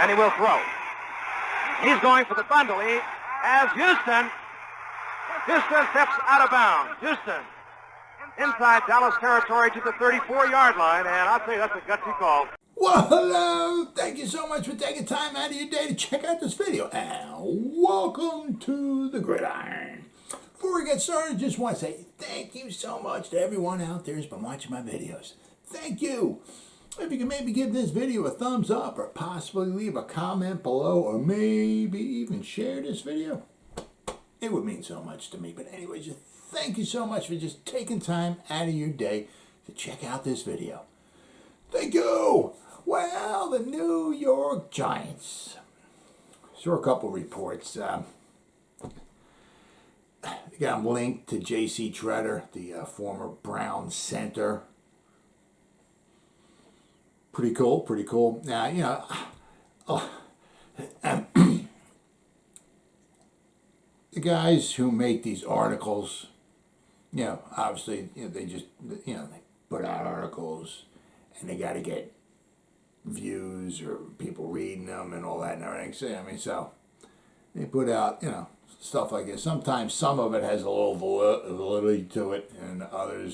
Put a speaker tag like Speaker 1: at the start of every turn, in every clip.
Speaker 1: and he will throw. He's going for the bundle. He has Houston. Houston steps out of bounds. Houston inside Dallas territory to the 34-yard line, and I'll tell you, that's a gutsy call.
Speaker 2: Well, hello. Thank you so much for taking time out of your day to check out this video, and welcome to the Gridiron. Before we get started, just want to say thank you so much to everyone out there who's been watching my videos. Thank you. If you can maybe give this video a thumbs up or possibly leave a comment below or maybe even share this video, it would mean so much to me. But anyways, just thank you so much for just taking time out of your day to check out this video. Thank you. Well, the New York Giants. Saw a couple reports. Got them linked to J.C. Tretter, the former Browns center. Pretty cool, pretty cool. Now, you know, the guys who make these articles, you know, obviously, you know, they just, you know, they put out articles and they got to get views or people reading them and all that and everything. So, I mean, so they put out, you know, stuff like this. Sometimes some of it has a little validity to it, and other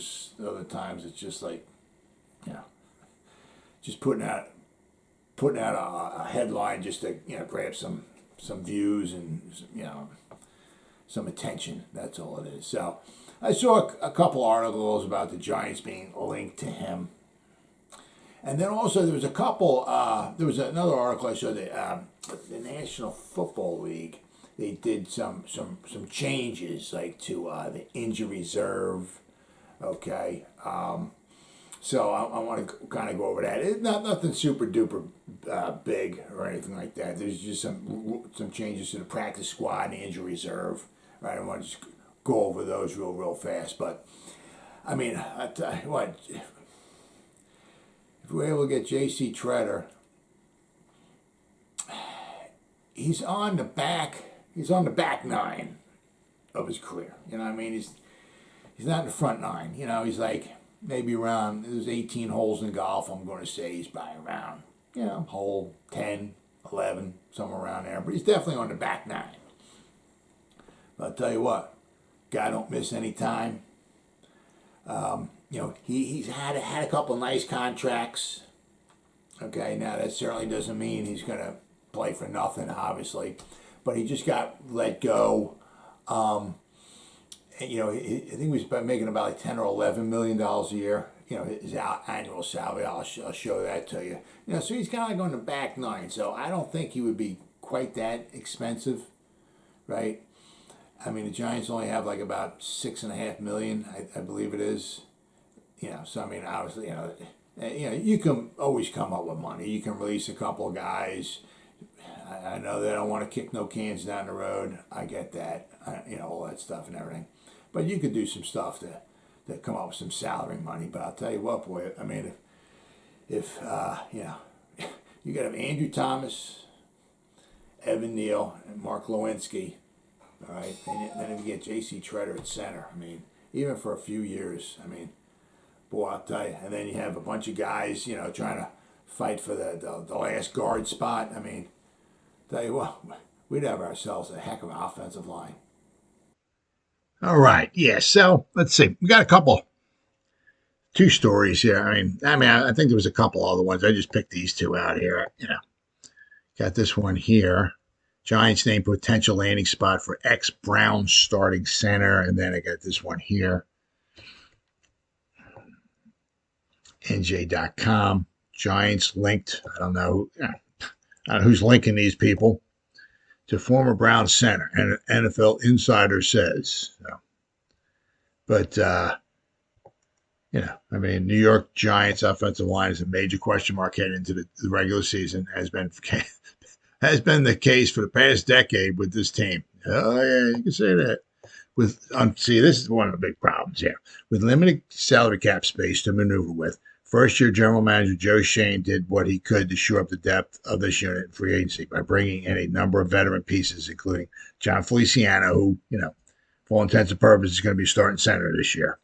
Speaker 2: times it's just like, you know, just putting out a headline just to, you know, grab some views and, you know, some attention. That's all it is. So I saw a couple articles about the Giants being linked to him, and then also there was a couple. There was another article I saw that the National Football League, they did some changes, like to the injury reserve. Okay. So I want to kind of go over that. It's nothing super duper big or anything like that. There's just some changes to the practice squad and the injury reserve. Right, I want to just go over those real fast. But I mean, I tell you what, if we're able to get J.C. Tretter, he's on the back nine of his career. You know what I mean? He's not in the front nine. You know, he's like maybe around, there's 18 holes in golf. I'm going to say he's probably around, you know, hole 10, 11, somewhere around there. But he's definitely on the back nine. But I'll tell you what, guy don't miss any time. You know, he's had a couple nice contracts. Okay, now that certainly doesn't mean he's going to play for nothing, obviously. But he just got let go. And, you know, I think he was making about like $10 or $11 million a year. You know, his annual salary. I'll show that to you. You know, so he's kind of like on the back nine. So I don't think he would be quite that expensive, right? I mean, the Giants only have like about $6.5 million, I believe it is. You know, so I mean, obviously, you know, you can always come up with money. You can release a couple of guys. I know they don't want to kick no cans down the road. I get that. You know, all that stuff and everything. But you could do some stuff to come up with some salary money. But I'll tell you what, boy, I mean, if you know, you got to have Andrew Thomas, Evan Neal, and Mark Lewinsky. All right, and then if you get J.C. Tretter at center, I mean, even for a few years, I mean, boy, I'll tell you. And then you have a bunch of guys, you know, trying to fight for the last guard spot. I mean, tell you what, we'd have ourselves a heck of an offensive line. All right, yeah. So let's see. We got two stories here. I think there was a couple other ones. I just picked these two out here. You know, got this one here. Giants name potential landing spot for ex-Brown starting center. And then I got this one here. NJ.com. Giants linked. I don't know who's linking these people to former Brown center. And an NFL insider says. So. But, you know, I mean, New York Giants offensive line is a major question mark heading into the regular season. Has been the case for the past decade with this team. Oh, yeah, you can say that. See, this is one of the big problems here. With limited salary cap space to maneuver with, first-year general manager Joe Schoen did what he could to shore up the depth of this unit in free agency by bringing in a number of veteran pieces, including John Feliciano, who, you know, for all intents and purposes, is going to be starting center this year.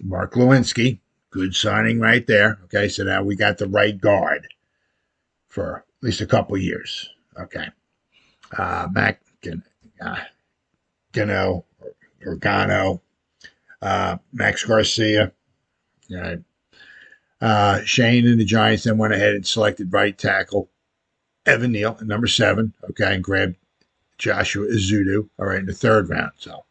Speaker 2: Mark Lewinsky, good signing right there. Okay, so now we got the right guard for least a couple years. Okay. Mac Gano or Gano, Max Garcia. Right. Shane and the Giants then went ahead and selected right tackle Evan Neal at number 7. Okay, and grabbed Joshua Ezeudu, all right, in the 3rd round. So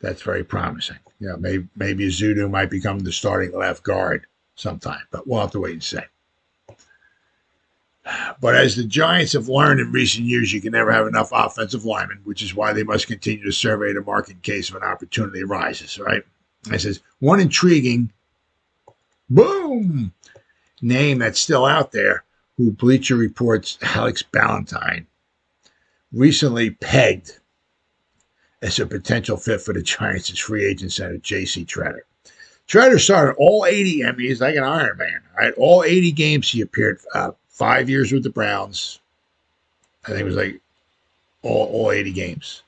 Speaker 2: that's very promising. Maybe Ezeudu might become the starting left guard sometime, but we'll have to wait and see. But as the Giants have learned in recent years, you can never have enough offensive linemen, which is why they must continue to survey the market in case of an opportunity arises, right? And it says, one intriguing, boom, name that's still out there, who Bleacher Report's Alex Ballantyne recently pegged as a potential fit for the Giants' free agent center, J.C. Tretter. Tretter started all 80, I mean, he's like an Iron Man, right? All 80 games he appeared, 5 years with the Browns. I think it was like all 80 games,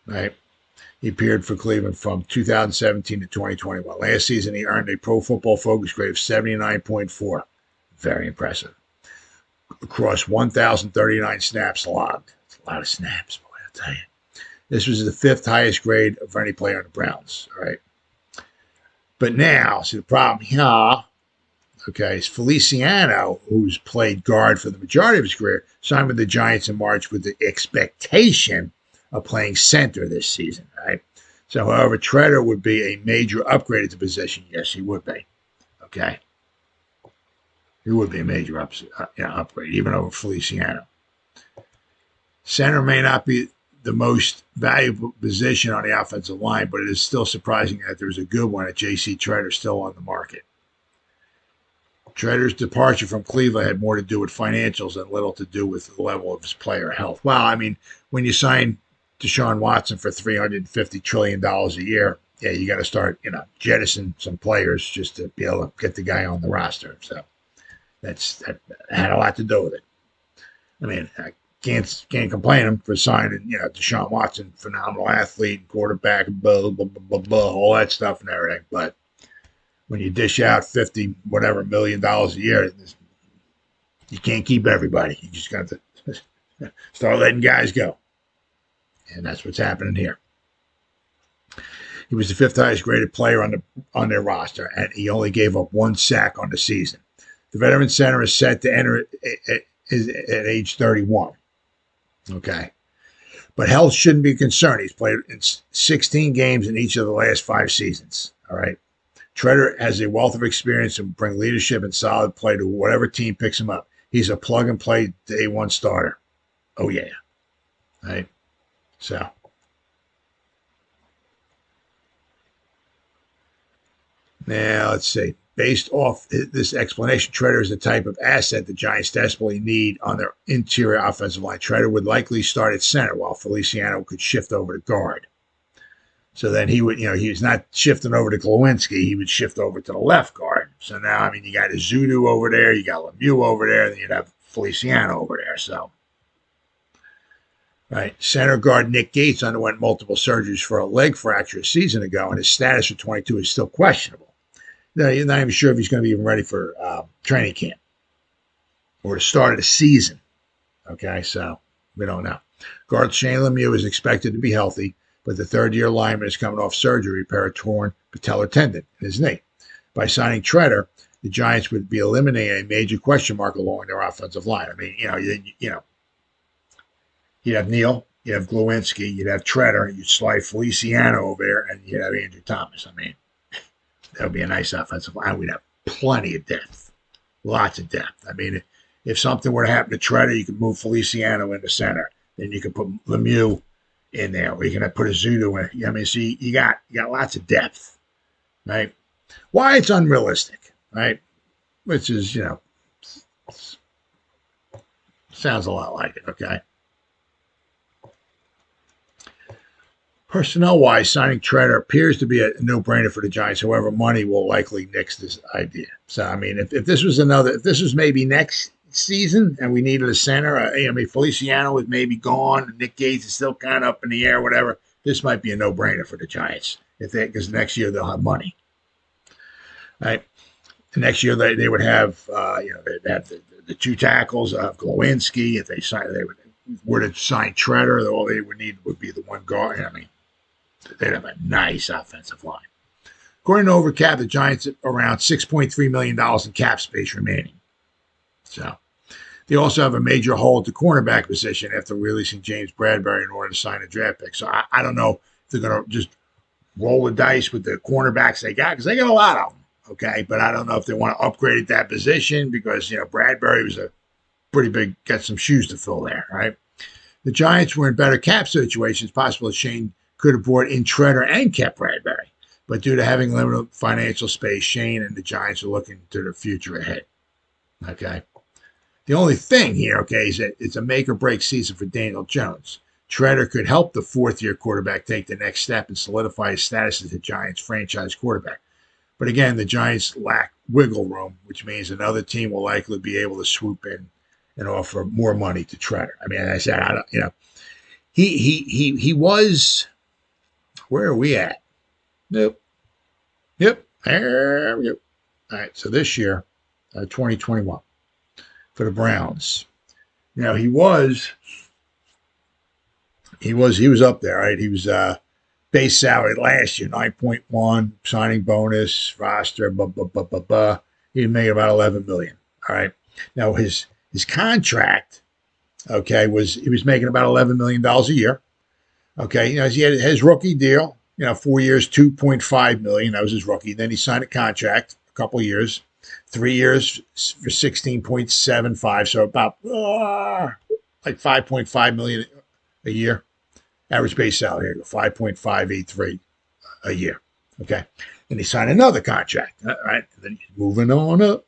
Speaker 2: right? He appeared for Cleveland from 2017 to 2021. Last season, he earned a Pro Football Focus grade of 79.4. Very impressive. Across 1,039 snaps logged. That's a lot of snaps, boy, I'll tell you. This was the 5th highest grade of any player on the Browns, all right? But now, see the problem here, okay, is Feliciano, who's played guard for the majority of his career, signed with the Giants in March with the expectation of playing center this season, right? So, however, Tretter would be a major upgrade at the position. Yes, he would be, okay? He would be a major upgrade, even over Feliciano. Center may not be the most valuable position on the offensive line, but it is still surprising that there's a good one at J.C. Tretter still on the market. Tretter's departure from Cleveland had more to do with financials and little to do with the level of his player health. Well, I mean, when you sign Deshaun Watson for $350 trillion a year, yeah, you got to start, jettison some players just to be able to get the guy on the roster. So that had a lot to do with it. I mean, I can't complain him for signing, Deshaun Watson, phenomenal athlete, quarterback, blah, blah, blah, blah, all that stuff and everything. But when you dish out $50 million a year, you can't keep everybody. You just got to start letting guys go. And that's what's happening here. He was the 5th highest graded player on their roster, and he only gave up 1 sack on the season. The veteran center is set to enter at age 31. Okay. But health shouldn't be a concern. He's played in 16 games in each of the last 5 seasons. All right. Tretter has a wealth of experience and bring leadership and solid play to whatever team picks him up. He's a plug-and-play day 1 starter. Oh, yeah. All right. So. Now, let's see. Based off this explanation, Tretter is the type of asset the Giants desperately need on their interior offensive line. Tretter would likely start at center while Feliciano could shift over to guard. So then he would, he was not shifting over to Glowinski. He would shift over to the left guard. So now, I mean, you got Ezeudu over there. You got Lemieux over there. Then you'd have Feliciano over there. So, right. Center guard Nick Gates underwent multiple surgeries for a leg fracture a season ago, and his status for 22 is still questionable. You're not even sure if he's going to be even ready for training camp or the start of the season. Okay, so we don't know. Guard Shane Lemieux is expected to be healthy, but the 3rd-year lineman is coming off surgery to repair a torn patellar tendon in his knee. By signing Tretter, the Giants would be eliminating a major question mark along their offensive line. I mean, you'd have Neal, you'd have Glowinski, you'd have Tretter, you'd slide Feliciano over there, and you'd have Andrew Thomas. I mean, that would be a nice offensive line. We'd have plenty of depth, lots of depth. I mean, if something were to happen to Tretter, you could move Feliciano into center. Then you could put Lemieux in there, or you can put Ezeudu in. I mean, see, you got lots of depth, right? Why it's unrealistic, right? Which is, sounds a lot like it, okay? Personnel-wise, signing Tretter appears to be a no-brainer for the Giants. However, money will likely nix this idea. So, I mean, if this was maybe next season and we needed a center, Feliciano is maybe gone, and Nick Gates is still kind of up in the air, whatever, this might be a no-brainer for the Giants because next year they'll have money. Right? The next year they would have, they'd have the the two tackles of Glowinski. If they were to sign Treader, all they would need would be the one guard. I mean, they'd have a nice offensive line. According to Overcap, the Giants have around $6.3 million in cap space remaining. So they also have a major hole at the cornerback position after releasing James Bradbury in order to sign a draft pick. So I don't know if they're going to just roll the dice with the cornerbacks they got, because they got a lot of them, okay? But I don't know if they want to upgrade at that position because, Bradbury was a pretty big, got some shoes to fill there, right? The Giants were in better cap situations. Possible that Shane could have brought in Treader and kept Bradbury. But due to having limited financial space, Shane and the Giants are looking to the future ahead. Okay. The only thing here, okay, is that it's a make or break season for Daniel Jones. Treader could help the fourth-year quarterback take the next step and solidify his status as the Giants' franchise quarterback. But again, the Giants lack wiggle room, which means another team will likely be able to swoop in and offer more money to Treader. I mean, as I said, he was. Where are we at? Nope. Yep. There we go. All right. So this year, 2021, for the Browns, he was up there, right? He was base salary last year, 9.1, signing bonus, roster, He made about $11 million. All right. Now his contract, okay, he was making about $11 million a year. Okay, he had his rookie deal. 4 years, $2.5 million. That was his rookie. Then he signed a contract, a couple of years, 3 years for $16.75. So about like $5.5 million a year. Average base salary here, $5.583 a year. Okay, then he signed another contract. All right, and then he's moving on up.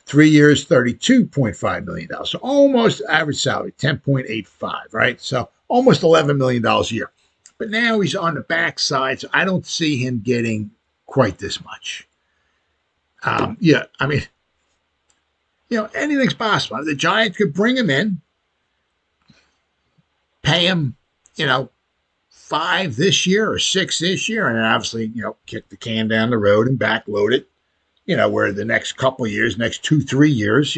Speaker 2: 3 years, $32.5 million. So almost average salary, $10.85. Right, so almost $11 million a year. But now he's on the backside, so I don't see him getting quite this much. Anything's possible. The Giants could bring him in, pay him, 5 this year or 6 this year, and then obviously, kick the can down the road and backload it. Where the next couple of years, next 2-3 years,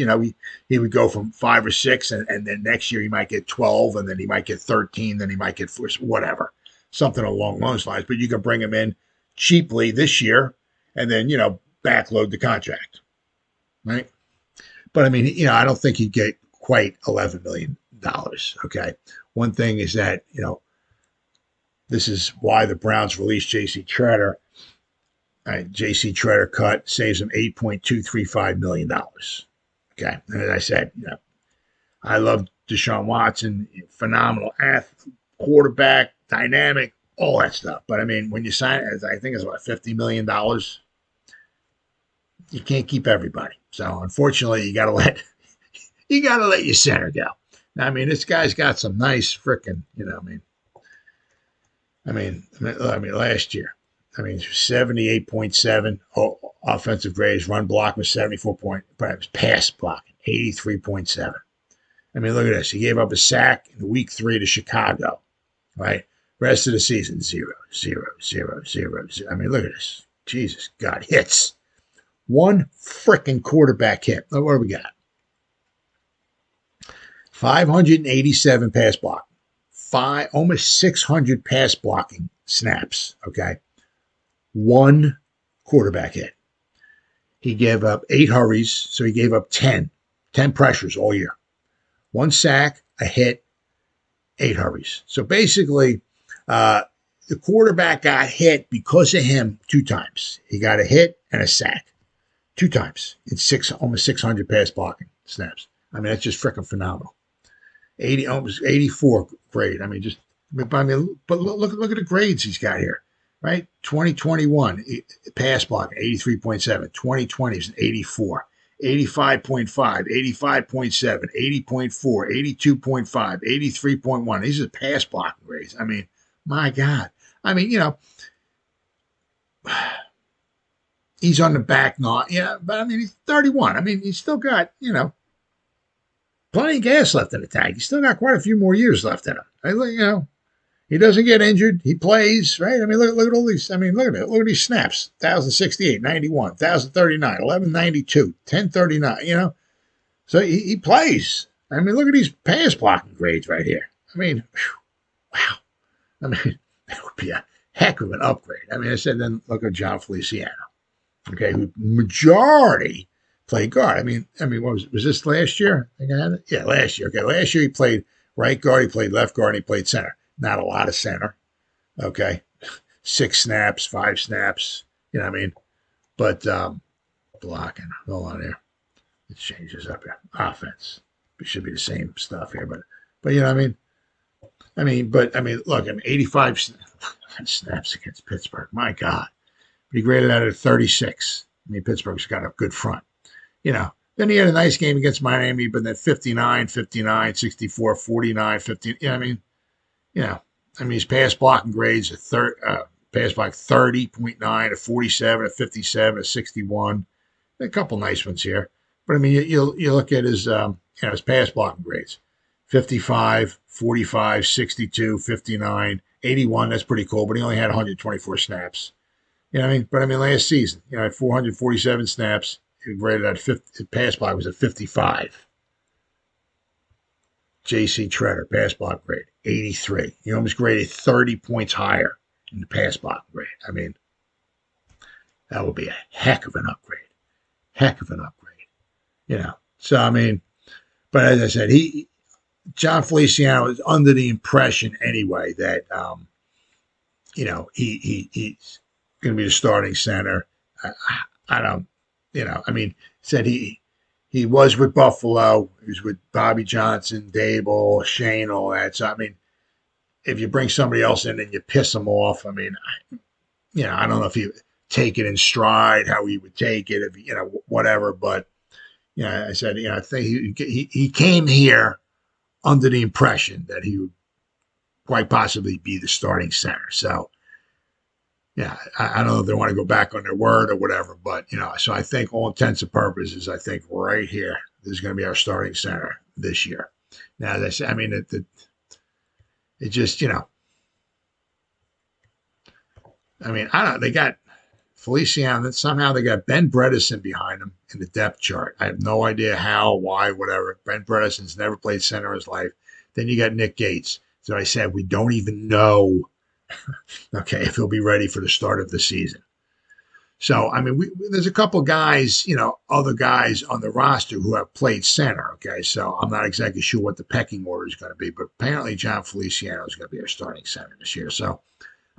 Speaker 2: he would go from 5 or 6, and then next year he might get 12, and then he might get 13, then he might get 4, whatever. Something along those lines. But you can bring him in cheaply this year and then, backload the contract. Right? But I mean, I don't think he'd get quite $11 million. Okay. One thing is that, this is why the Browns released J.C. Treader. J.C. Treader cut saves him $8.235 million. Okay. And as I said, I love Deshaun Watson, phenomenal athlete, quarterback, dynamic, all that stuff. But I mean, when you sign it, I think it's about $50 million, you can't keep everybody. So unfortunately, you gotta let your center go. Now, I mean, this guy's got some nice freaking, I mean, last year, 78.7 offensive grades, run block was 74 point, pass blocking 83.7. I mean, look at this. He gave up a sack in week 3 to Chicago, right? Rest of the season, 0, 0, 0, 0, 0. I mean, look at this. Jesus God, hits. One freaking quarterback hit. What do we got? 587 pass blocking. Almost 600 pass blocking snaps, okay? One quarterback hit. He gave up 8 hurries, so he gave up 10 pressures all year. 1 sack, a hit, 8 hurries. So basically, the quarterback got hit because of him 2 times. He got a hit and a sack 2 times in almost 600 pass blocking snaps. I mean, that's just freaking phenomenal. Almost 84 grade. I mean, but look at the grades he's got here, right? 2021 pass blocking 83.7. 2020 is an 84. 85.5, 85.7, 80.4, 82.5, 83.1. These are pass blocking grades. I mean, my God. I mean, he's on the back now. Yeah, but I mean, he's 31. I mean, he's still got, plenty of gas left in the tank. He's still got quite a few more years left in him. He doesn't get injured. He plays, right? I mean, look at all these. I mean, look at it. Look at these snaps. 1,068, 91, 1,039, 1,192, 1,039, So he plays. I mean, look at these pass blocking grades right here. I mean, wow. I mean, that would be a heck of an upgrade. I mean, I said, then look at John Feliciano, okay, who majority played guard. I mean, what was this last year? I think I had it? Yeah, last year. Okay, last year he played right guard, he played left guard, and he played center. Not a lot of center, okay? 6 snaps, 5 snaps, what I mean? But blocking, hold on here. It changes up here. Offense. It should be the same stuff here, but you know what I mean? Look, 85 snaps against Pittsburgh. My God. But he graded out at 36. I mean, Pittsburgh's got a good front. Then he had a nice game against Miami, but then 59, 59, 64, 49, 50. His pass blocking grades are pass block 30.9, a 47, a 57, a 61. A couple nice ones here. But, you look at his pass blocking grades. 55, 45, 62, 59, 81. That's pretty cool, but he only had 124 snaps. But, last season, had 447 snaps. He graded at 50. Pass block was at 55. J.C. Tretter, pass block grade, 83. He almost graded 30 points higher in the pass block grade. That would be a heck of an upgrade. So, but as I said, John Feliciano is under the impression anyway that, he's going to be the starting center. Said he was with Buffalo. He was with Bobby Johnson, Dable, Shane, all that. So, if you bring somebody else in and you piss them off, I don't know if you take it in stride, how he would take it, if whatever. But, I said, I think he came here under the impression that he would quite possibly be the starting center. So, I don't know if they want to go back on their word or whatever, but, so I think all intents and purposes, I think right here, this is going to be our starting center this year. Now, as I said, it just, I don't, they got Feliciano, and somehow they got Ben Bredesen behind him in the depth chart. I have no idea how, why, whatever. Ben Bredesen's never played center in his life. Then you got Nick Gates. So I said, we don't even know, okay, if he'll be ready for the start of the season. So, there's a couple guys, other guys on the roster who have played center, okay? So I'm not exactly sure what the pecking order is going to be, but apparently John Feliciano is going to be our starting center this year. So,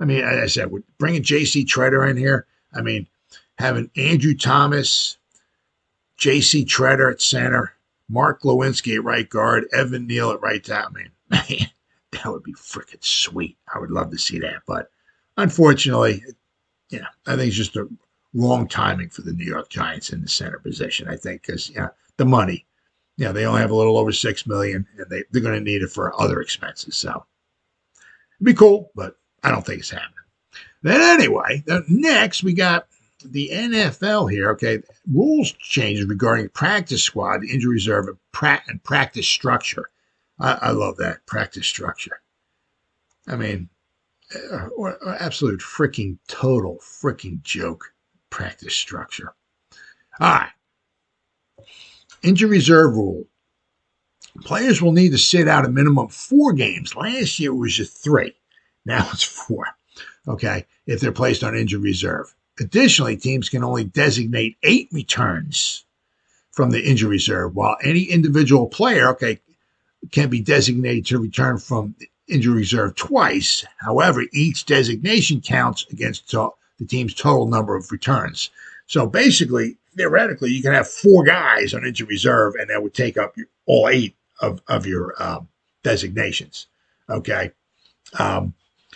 Speaker 2: as I said, we're bringing J.C. Tretter in here. Having Andrew Thomas, J.C. Tretter at center, Mark Lewinsky at right guard, Evan Neal at right tackle. Man, that would be freaking sweet. I would love to see that. But unfortunately, I think it's just a wrong timing for the New York Giants in the center position, I think, because, the money. They only have a little over $6 million, and they're going to need it for other expenses. So it'd be cool, but I don't think it's happening. Then anyway, next we got the NFL here. Okay, rules changes regarding practice squad, the injury reserve, and practice structure. I love that, practice structure. Absolute freaking total freaking joke, practice structure. All right. Injury reserve rule. Players will need to sit out a minimum 4 games. Last year it was just 3. Now it's 4. Okay, if they're placed on injury reserve. Additionally, teams can only designate 8 returns from the injury reserve, while any individual player, can be designated to return from the injury reserve twice. However, each designation counts against the team's total number of returns. So basically, theoretically, you can have 4 guys on injury reserve, and that would take up all 8 of your designations. Okay.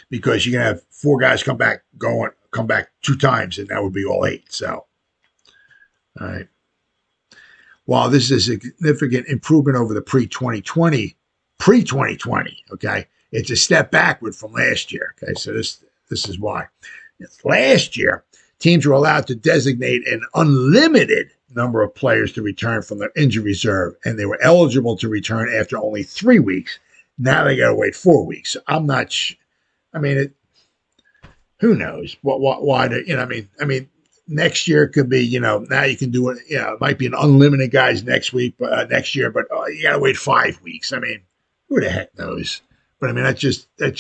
Speaker 2: Because you can have 4 guys come back 2 times, and that would be all 8. So, all right. While this is a significant improvement over the pre-2020, okay, it's a step backward from last year. Okay, so this is why. Last year, teams were allowed to designate an unlimited number of players to return from their injury reserve, and they were eligible to return after only 3 weeks. Now they got to wait 4 weeks. I'm not I mean, who knows why? I mean, next year it could be, now you can do it. It might be an unlimited guys next next year, but you got to wait 5 weeks. I mean, who the heck knows? But I mean, that's just a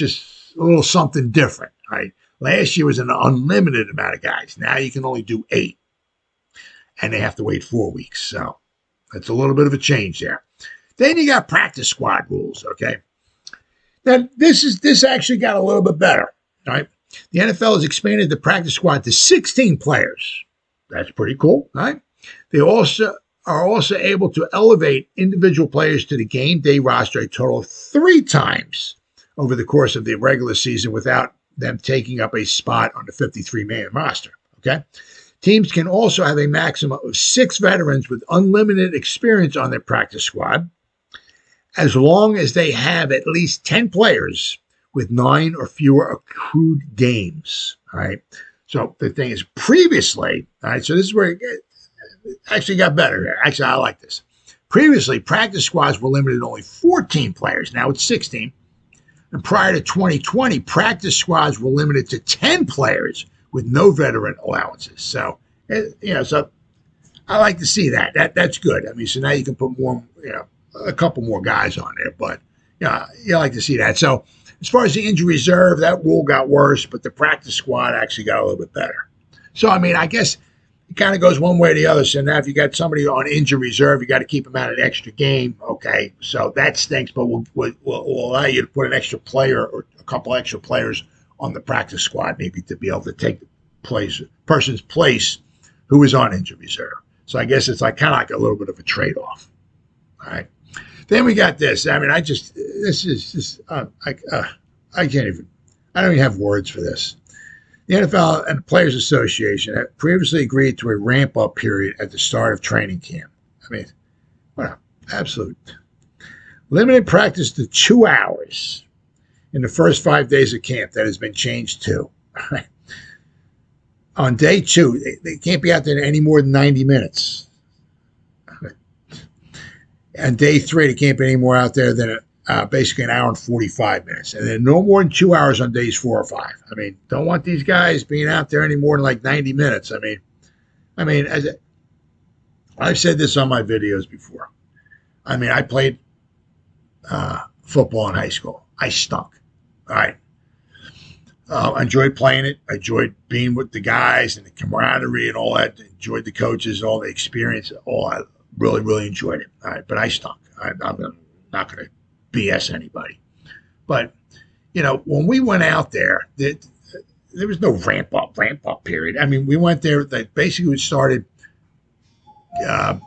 Speaker 2: little something different, right? Last year was an unlimited amount of guys. Now you can only do 8, and they have to wait 4 weeks. So that's a little bit of a change there. Then you got practice squad rules. Okay, now this actually got a little bit better, right? The NFL has expanded the practice squad to 16 players. That's pretty cool, right? They are also able to elevate individual players to the game day roster a total of 3 times over the course of the regular season without them taking up a spot on the 53-man roster, okay? Teams can also have a maximum of 6 veterans with unlimited experience on their practice squad, as long as they have at least 10 players with 9 or fewer accrued games. All right. So the thing is, previously, all right, so this is where it actually got better here. Actually, I like this. Previously, practice squads were limited to only 14 players. Now it's 16. And prior to 2020, practice squads were limited to 10 players with no veteran allowances. So, so I like to see that. That's good. I mean, so now you can put more, a couple more guys on there. But, you like to see that. So, as far as the injury reserve, that rule got worse, but the practice squad actually got a little bit better. So, I mean, I guess it kind of goes one way or the other. So now if you got somebody on injury reserve, you got to keep them out an extra game. Okay, so that stinks, but we'll allow you to put an extra player or a couple extra players on the practice squad, maybe to be able to take the person's place who is on injury reserve. So I guess it's kind of like a little bit of a trade-off. All right. Then we got this. I mean, I don't even have words for this. The NFL and the Players Association had previously agreed to a ramp-up period at the start of training camp. I mean, what an absolute. Limited practice to 2 hours in the first 5 days of camp. That has been changed too. On day 2, they can't be out there any more than 90 minutes. And day 3, they can't be any more out there than basically an hour and 45 minutes. And then no more than 2 hours on days 4 or 5. I mean, don't want these guys being out there any more than like 90 minutes. I mean, I've said this on my videos before. I mean, I played football in high school. I stunk. All right. I enjoyed playing it. I enjoyed being with the guys and the camaraderie and all that. Enjoyed the coaches, all the experience, all that. Really, really enjoyed it. All right, but I stunk. I'm not going to BS anybody. But, when we went out there, there was no ramp up period. I mean, we went there, basically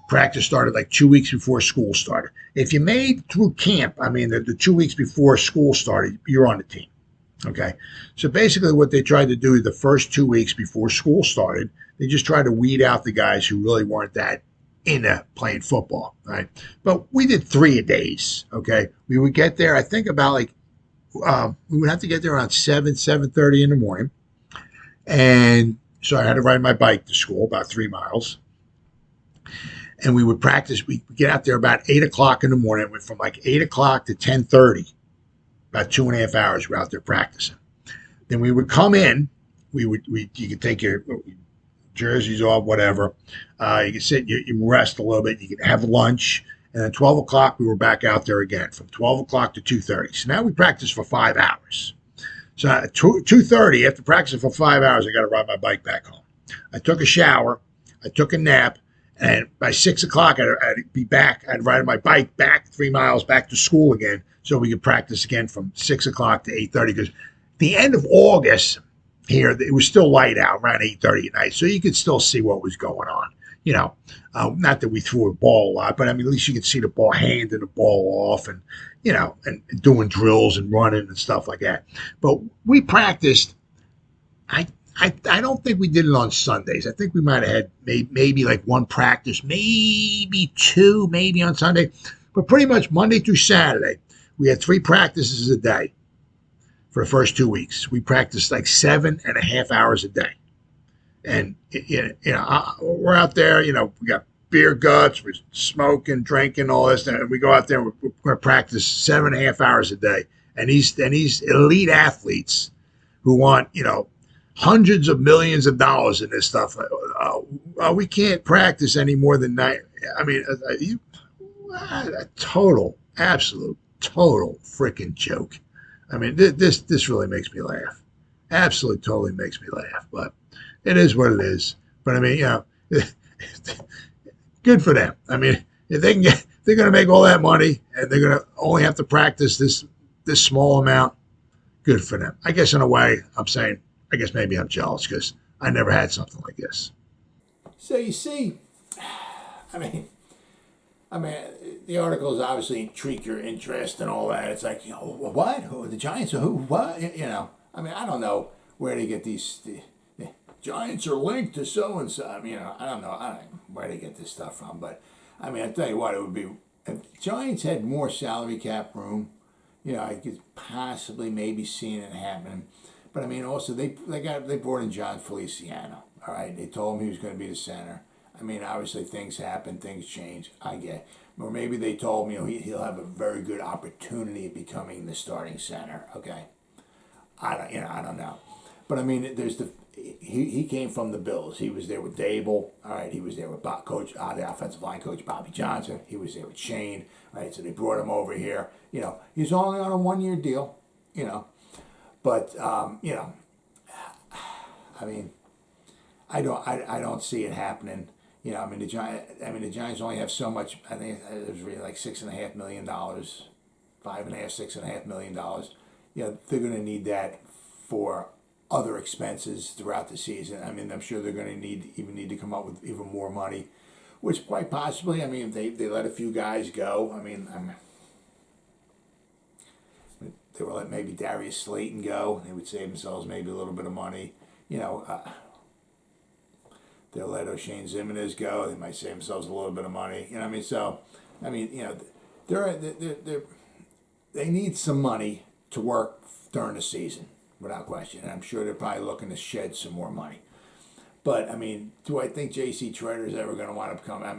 Speaker 2: practice started like 2 weeks before school started. If you made through camp, I mean, the 2 weeks before school started, you're on the team. Okay. So basically what they tried to do the first 2 weeks before school started, they just tried to weed out the guys who really weren't that into playing football, right? But we did 3 days, okay? We would get there, I think about we would have to get there around 7:30 in the morning. And so I had to ride my bike to school, about 3 miles. And we would practice. We'd get out there about 8 o'clock in the morning. It went from like 8 o'clock to 10:30, about 2.5 hours we're out there practicing. Then we would come in. You could take your jerseys off, whatever. You can sit, you rest a little bit. You can have lunch. And then 12 o'clock, we were back out there again from 12 o'clock to 2:30. So now we practiced for 5 hours. So at 2:30, after practicing for 5 hours, I got to ride my bike back home. I took a shower. I took a nap. And by 6 o'clock, I'd be back. I'd ride my bike back 3 miles back to school again so we could practice again from 6 o'clock to 8:30. Because the end of August here, it was still light out around 8:30 at night. So you could still see what was going on. Not that we threw a ball a lot, but I mean, at least you could see the ball handing the ball off and, and doing drills and running and stuff like that. But we practiced. I don't think we did it on Sundays. I think we might have had maybe like one practice, maybe 2, maybe on Sunday. But pretty much Monday through Saturday, we had 3 practices a day for the first 2 weeks. We practiced like 7.5 hours a day. And, we're out there, we got beer guts, we're smoking, drinking, all this. And we go out there and we're going to practice 7.5 hours a day. And these elite athletes,
Speaker 3: who want, hundreds of millions of dollars in this stuff. We can't practice any more than nine. I mean, a total, absolute, total freaking joke. I mean, this really makes me laugh. Absolutely, totally makes me laugh. But it is what it is. But I mean, good for them. I mean, if they can get, they're going to make all that money, and they're going to only have to practice this small amount. Good for them. I guess in a way, I'm saying, I guess maybe I'm jealous because I never had something like this.
Speaker 2: So you see, I mean, the articles obviously intrigue your interest and all that. It's like, what? Who, the Giants? Who? What? I mean, I don't know where they get these. The Giants are linked to so and so. I mean, I don't know where they get this stuff from. But I mean, I tell you what, it would be if Giants had more salary cap room. I could possibly maybe see it happening. But I mean, also they brought in John Feliciano. All right, they told him he was going to be the center. I mean, obviously things happen, things change. I get, or maybe they told him he'll have a very good opportunity of becoming the starting center. Okay, I don't know, but I mean, he came from the Bills. He was there with Dable. All right, he was there with the offensive line coach Bobby Johnson. He was there with Shane. All right, so they brought him over here. He's only on a 1-year deal. But I mean, I don't see it happening. I mean the Giants only have so much. I think it was really like $6.5 million, $6.5 million. They're going to need that for other expenses throughout the season. I mean, I'm sure they're going to need to come up with even more money, which quite possibly. I mean, if they let a few guys go. I mean, they will let maybe Darius Slayton go. They would save themselves maybe a little bit of money. They'll let Oshane Ximines go. They might save themselves a little bit of money. I mean, so, I mean, they need some money to work during the season, without question. And I'm sure they're probably looking to shed some more money. But, I mean, do I think J.C. Treader is ever going to wind up coming? I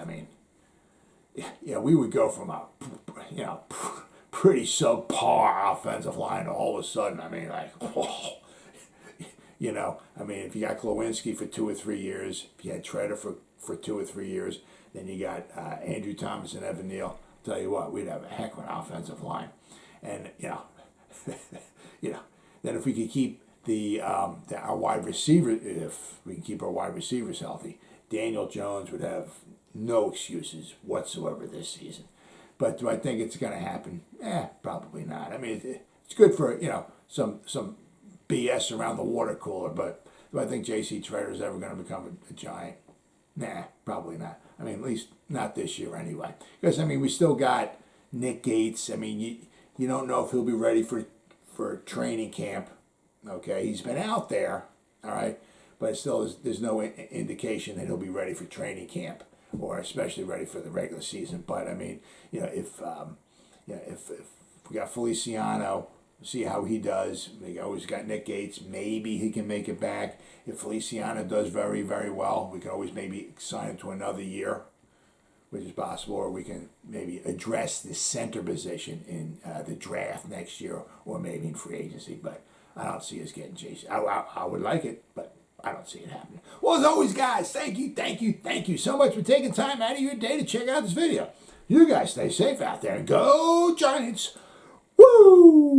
Speaker 2: mean, we would go from a, pretty subpar offensive line to all of a sudden, I mean, like, whoa. I mean, if you got Klawinski for 2 or 3 years, if you had Treader for 2 or 3 years, then you got Andrew Thomas and Evan Neal, I'll tell you what, we'd have a heck of an offensive line. And, then if we could keep our wide receiver, if we can keep our wide receivers healthy, Daniel Jones would have no excuses whatsoever this season. But do I think it's going to happen? Probably not. I mean, it's good for, some BS around the water cooler, but do I think J.C. Treader is ever going to become a Giant? Nah, probably not. I mean, at least not this year anyway. Because, I mean, we still got Nick Gates. I mean, you don't know if he'll be ready for training camp. Okay, he's been out there, all right, but still there's no indication that he'll be ready for training camp or especially ready for the regular season. But I mean, if we got Feliciano, see how he does. We always got Nick Gates. Maybe he can make it back. If Feliciano does very, very well, we can always maybe sign him to another year, which is possible, or we can maybe address the center position in the draft next year, or maybe in free agency. But I don't see us getting Jason. I would like it, but I don't see it happening. Well, as always, guys, thank you so much for taking time out of your day to check out this video. You guys stay safe out there and go Giants. Woo!